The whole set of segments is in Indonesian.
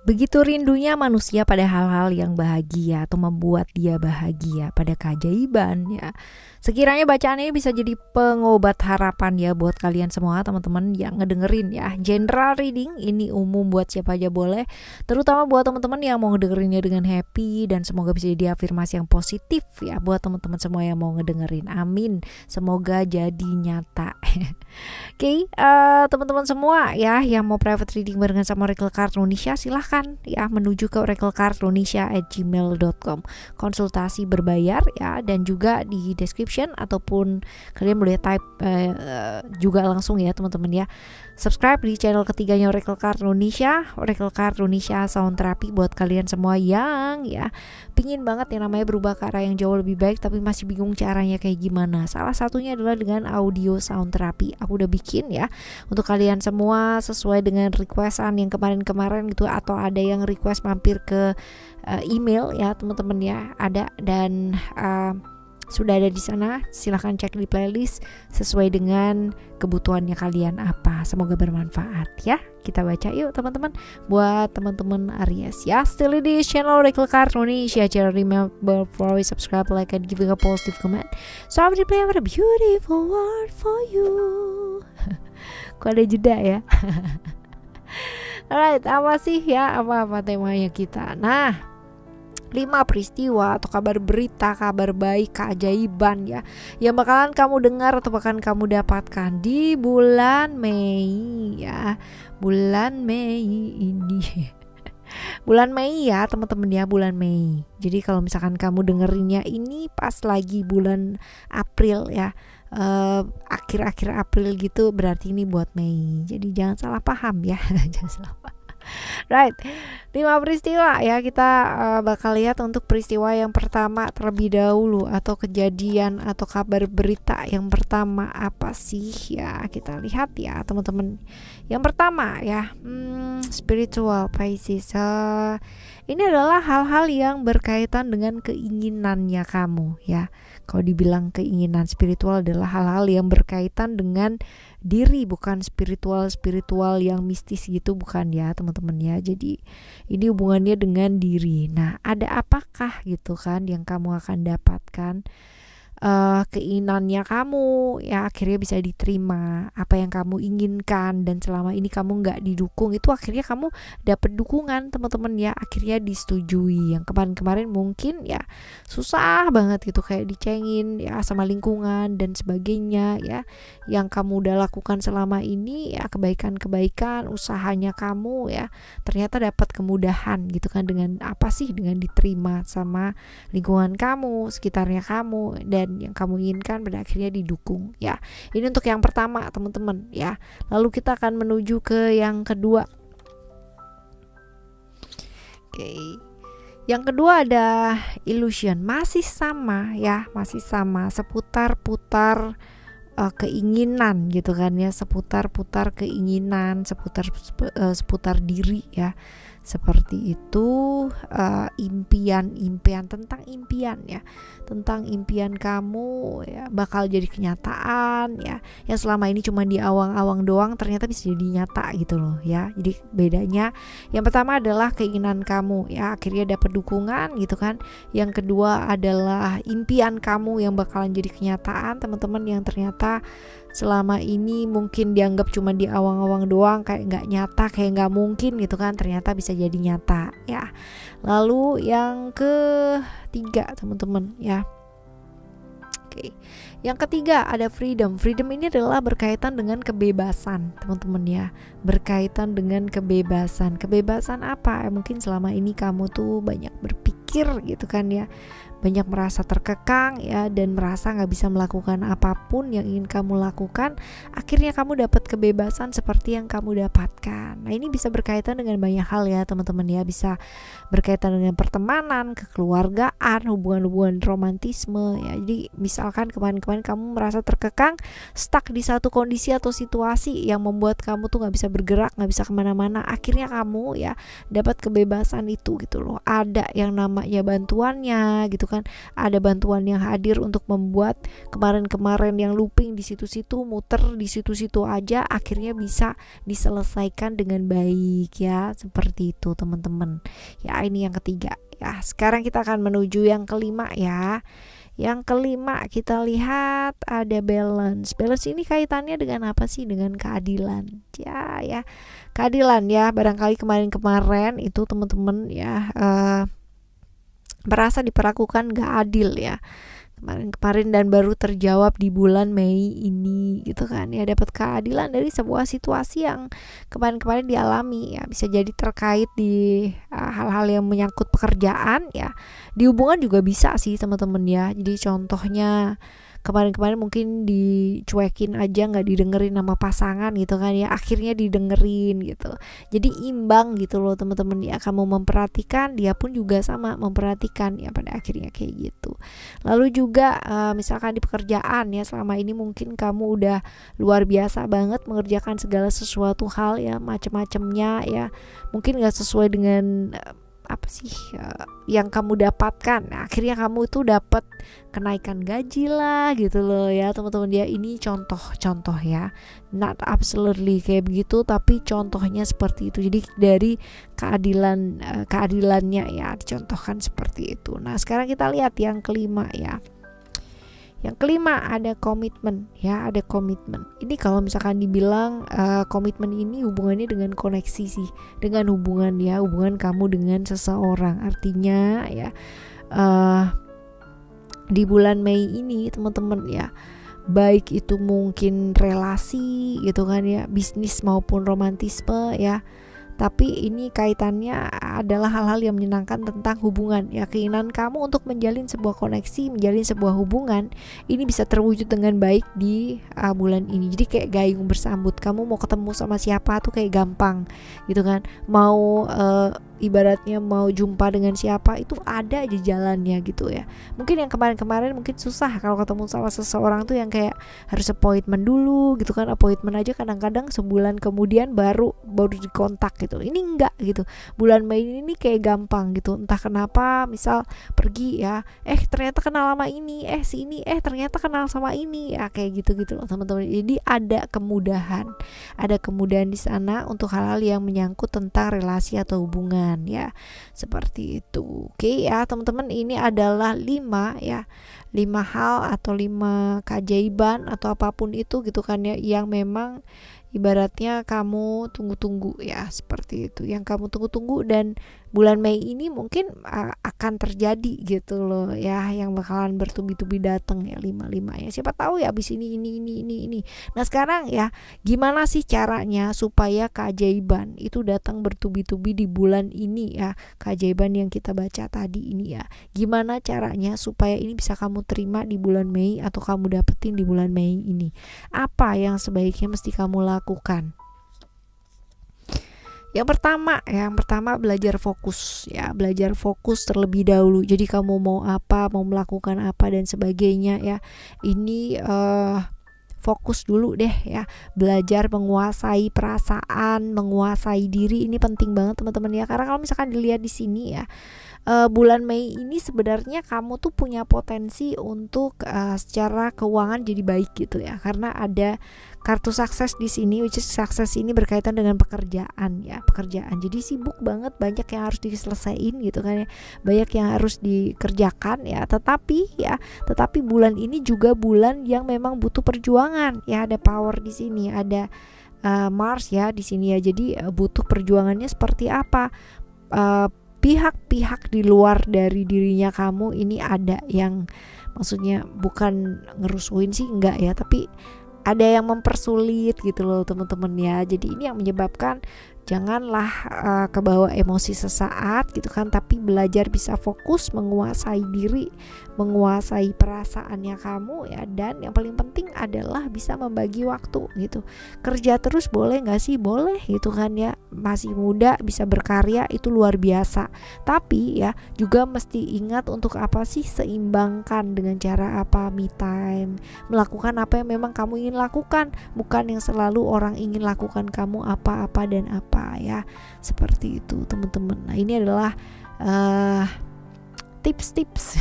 Begitu rindunya manusia pada hal-hal yang bahagia atau membuat dia bahagia, pada keajaiban ya. Sekiranya bacaan ini bisa jadi pengobat harapan ya buat kalian semua teman-teman yang ngedengerin ya. General reading ini umum buat siapa aja boleh, terutama buat teman-teman yang mau ngedengerinnya dengan happy, dan semoga bisa jadi afirmasi yang positif ya buat teman-teman semua yang mau ngedengerin. Amin. Semoga jadi nyata. Oke, teman-teman semua ya yang mau private reading barengan sama Oracle Card Indonesia, silahkan ya menuju ke oraclecardindonesia@gmail.com. Konsultasi berbayar ya, dan juga di description ataupun kalian boleh type juga langsung ya teman-teman ya. Subscribe di channel ketiganya Oracle Card Indonesia, Oracle Card Indonesia Sound Therapy, buat kalian semua yang ya pingin banget yang namanya berubah ke arah yang jauh lebih baik tapi masih bingung caranya kayak gimana. Salah satunya adalah dengan audio sound therapy. Aku udah bikin ya untuk kalian semua sesuai dengan requestan yang kemarin-kemarin gitu, atau ada yang request mampir ke email ya teman-teman ya, ada, dan sudah ada di sana. Silahkan cek di playlist sesuai dengan kebutuhannya kalian apa. Semoga bermanfaat ya. Kita baca yuk teman-teman, buat teman-teman Aries ya. Still di channel Oracle Card Indonesia. Jangan remember for always subscribe, like, and giving a positive comment. So I will play a beautiful word for you. Kok ada jeda ya. Alright, apa sih ya, apa temanya kita? Nah, 5 peristiwa atau kabar berita, kabar baik, keajaiban ya yang bakalan kamu dengar atau bahkan kamu dapatkan di bulan Mei ya. Bulan Mei ini bulan Mei ya teman-teman ya, bulan Mei. Jadi kalau misalkan kamu dengerinnya ini pas lagi bulan April ya, akhir-akhir April gitu, berarti ini buat Mei. Jadi jangan salah paham ya. Jangan salah paham. Right, 5 peristiwa ya. Kita bakal lihat untuk peristiwa yang pertama terlebih dahulu, atau kejadian atau kabar berita yang pertama apa sih ya. Kita lihat ya teman-teman. Yang pertama ya, spiritual Pisces. Ini adalah hal-hal yang berkaitan dengan keinginannya kamu ya. Kalau dibilang keinginan spiritual adalah hal-hal yang berkaitan dengan diri, bukan spiritual yang mistis gitu, bukan ya teman-teman ya. Jadi ini hubungannya dengan diri. Nah, ada apakah gitu kan yang kamu akan dapatkan? Keinginannya kamu ya akhirnya bisa diterima, apa yang kamu inginkan dan selama ini kamu nggak didukung, itu akhirnya kamu dapat dukungan teman-teman ya, akhirnya disetujui. Yang kemarin-kemarin mungkin ya susah banget gitu, kayak dicengin ya sama lingkungan dan sebagainya ya, yang kamu udah lakukan selama ini ya, kebaikan-kebaikan usahanya kamu ya, ternyata dapat kemudahan gitu kan, dengan apa sih, dengan diterima sama lingkungan kamu, sekitarnya kamu, dan yang kamu inginkan pada akhirnya didukung ya. Ini untuk yang pertama teman-teman ya. Lalu kita akan menuju ke yang kedua. Oke. Yang kedua ada illusion, masih sama ya, masih sama, seputar-putar keinginan gitu kan ya, seputar-putar keinginan, seputar diri ya. Seperti itu, impian tentang impian ya, tentang impian kamu ya bakal jadi kenyataan ya. Yang selama ini cuma di awang-awang doang ternyata bisa jadi nyata gitu loh ya. Jadi bedanya, yang pertama adalah keinginan kamu ya akhirnya dapat dukungan gitu kan. Yang kedua adalah impian kamu yang bakalan jadi kenyataan teman-teman, yang ternyata selama ini mungkin dianggap cuma di awang-awang doang, kayak nggak nyata, kayak nggak mungkin gitu kan, ternyata bisa jadi nyata ya. Lalu yang ketiga teman-teman ya. Oke. Yang ketiga ada freedom. Freedom ini adalah berkaitan dengan kebebasan teman-teman ya, berkaitan dengan kebebasan. Kebebasan apa? Mungkin selama ini kamu tuh banyak berpikir gitu kan ya, banyak merasa terkekang ya, dan merasa gak bisa melakukan apapun yang ingin kamu lakukan. Akhirnya kamu dapat kebebasan seperti yang kamu dapatkan. Nah, ini bisa berkaitan dengan banyak hal ya teman-teman ya. Bisa berkaitan dengan pertemanan, kekeluargaan, hubungan-hubungan romantisme ya. Jadi misalkan kemarin-kemarin kamu merasa terkekang, stuck di satu kondisi atau situasi yang membuat kamu tuh gak bisa bergerak, gak bisa kemana-mana. Akhirnya kamu ya dapat kebebasan itu gitu loh. Ada yang namanya bantuannya gitu gitu kan. Ada bantuan yang hadir untuk membuat kemarin-kemarin yang looping di situ-situ, muter di situ-situ aja, akhirnya bisa diselesaikan dengan baik ya. Seperti itu teman-teman. Ya, ini yang ketiga. Ya, sekarang kita akan menuju yang kelima ya. Yang kelima kita lihat ada balance. Balance ini kaitannya dengan apa sih? Dengan keadilan. Ya, keadilan ya. Barangkali kemarin-kemarin itu teman-teman ya merasa diperlakukan gak adil ya. Kemarin dan baru terjawab di bulan Mei ini gitu kan ya, dapat keadilan dari sebuah situasi yang kemarin-kemarin dialami ya, bisa jadi terkait di hal-hal yang menyangkut pekerjaan ya, di hubungan juga bisa sih teman-teman ya. Jadi contohnya kemarin-kemarin mungkin dicuekin aja, nggak didengerin sama pasangan gitu kan ya, akhirnya didengerin gitu. Jadi imbang gitu loh teman-teman ya, kamu memperhatikan, dia pun juga sama memperhatikan ya, pada akhirnya kayak gitu. Lalu juga misalkan di pekerjaan ya, selama ini mungkin kamu udah luar biasa banget mengerjakan segala sesuatu hal ya, macam-macamnya ya, mungkin nggak sesuai dengan apa sih yang kamu dapatkan. Nah, akhirnya kamu itu dapat kenaikan gaji lah gitu loh ya teman-teman ya. Ini contoh ya, not absolutely kayak begitu, tapi contohnya seperti itu. Jadi dari keadilannya ya dicontohkan seperti itu. Nah, sekarang kita lihat yang kelima ya. Yang kelima ada komitmen ya, ada komitmen. Ini kalau misalkan dibilang komitmen ini hubungannya dengan koneksi sih, dengan hubungan kamu dengan seseorang. Artinya ya di bulan Mei ini teman-teman ya, baik itu mungkin relasi gitu kan ya, bisnis maupun romantisme ya, tapi ini kaitannya adalah hal-hal yang menyenangkan tentang hubungan ya. Keinginan kamu untuk menjalin sebuah koneksi, menjalin sebuah hubungan, ini bisa terwujud dengan baik di bulan ini. Jadi kayak gayung bersambut, kamu mau ketemu sama siapa tuh kayak gampang gitu kan. Mau ibaratnya mau jumpa dengan siapa itu ada aja jalannya gitu ya. Mungkin yang kemarin-kemarin mungkin susah kalau ketemu sama seseorang tuh yang kayak harus appointment dulu gitu kan. Appointment aja kadang-kadang sebulan kemudian baru dikontak gitu. Ini enggak gitu. Bulan Mei ini kayak gampang gitu. Entah kenapa misal pergi ya, ternyata kenal sama ini, si ini ternyata kenal sama ini ya, kayak gitu-gitu loh teman-teman. Jadi ada kemudahan di sana untuk hal-hal yang menyangkut tentang relasi atau hubungan ya, seperti itu. Oke ya teman-teman, ini adalah 5 hal atau 5 keajaiban atau apapun itu gitu kan ya, yang memang ibaratnya kamu tunggu-tunggu ya, seperti itu, yang kamu tunggu-tunggu dan bulan Mei ini mungkin akan terjadi gitu loh ya, yang bakalan bertubi-tubi datang ya, 5 ya. Siapa tahu ya abis ini. Nah sekarang ya, gimana sih caranya supaya keajaiban itu datang bertubi-tubi di bulan ini ya, keajaiban yang kita baca tadi ini ya, gimana caranya supaya ini bisa kamu terima di bulan Mei atau kamu dapetin di bulan Mei ini? Apa yang sebaiknya mesti kamu lakukan? Yang pertama belajar fokus ya, belajar fokus terlebih dahulu. Jadi kamu mau apa, mau melakukan apa dan sebagainya ya. Ini fokus dulu deh ya, belajar menguasai perasaan, menguasai diri. Ini penting banget teman-teman ya, karena kalau misalkan dilihat di sini ya, bulan Mei ini sebenarnya kamu tuh punya potensi untuk secara keuangan jadi baik gitu ya, karena ada kartu sukses di sini, which is sukses ini berkaitan dengan pekerjaan. Jadi sibuk banget, banyak yang harus diselesaikan gitu kan ya, banyak yang harus dikerjakan ya. Tetapi bulan ini juga bulan yang memang butuh perjuangan ya. Ada power di sini, ada Mars ya di sini ya. Jadi butuh perjuangannya seperti apa? Pihak-pihak di luar dari dirinya kamu ini ada yang, maksudnya bukan ngerusuin sih enggak ya, tapi ada yang mempersulit gitu loh teman-teman ya. Jadi ini yang menyebabkan janganlah kebawa emosi sesaat gitu kan, tapi belajar bisa fokus, menguasai diri, menguasai perasaannya kamu ya. Dan yang paling penting adalah bisa membagi waktu gitu. Kerja terus boleh gak sih? Boleh gitu kan ya, masih muda bisa berkarya, itu luar biasa. Tapi ya juga mesti ingat untuk apa sih, seimbangkan dengan cara apa, me time, melakukan apa yang memang kamu ingin lakukan, bukan yang selalu orang ingin lakukan kamu apa-apa dan apa ya, seperti itu teman-teman. Nah ini adalah tips-tips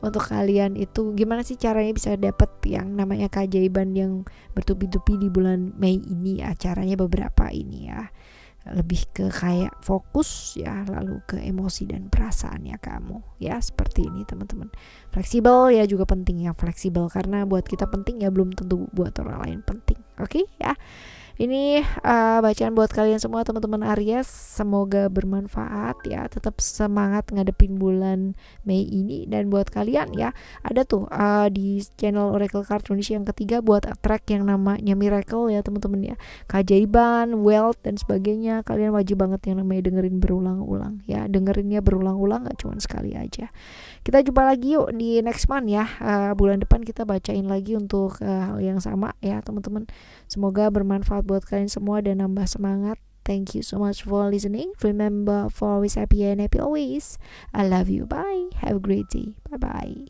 untuk kalian itu gimana sih caranya bisa dapet yang namanya keajaiban yang bertubi-tubi di bulan Mei ini ya. Caranya beberapa ini ya, lebih ke kayak fokus ya, lalu ke emosi dan perasaannya kamu ya, seperti ini teman-teman. Fleksibel ya juga penting ya, fleksibel karena buat kita penting ya belum tentu buat orang lain penting. Oke ya. Ini bacaan buat kalian semua teman-teman Aries, semoga bermanfaat ya. Tetap semangat ngadepin bulan Mei ini. Dan buat kalian ya, ada tuh di channel Oracle Card Indonesia yang ketiga buat track yang namanya Miracle ya teman-teman ya, keajaiban, wealth dan sebagainya. Kalian wajib banget yang namanya dengerin berulang-ulang ya, dengerinnya berulang-ulang, gak cuma sekali aja. Kita jumpa lagi yuk di next month ya. Bulan depan kita bacain lagi untuk hal yang sama ya teman-teman. Semoga bermanfaat buat kalian semua dan nambah semangat. Thank you so much for listening. Remember, for always happy and happy always. I love you. Bye. Have a great day. Bye bye.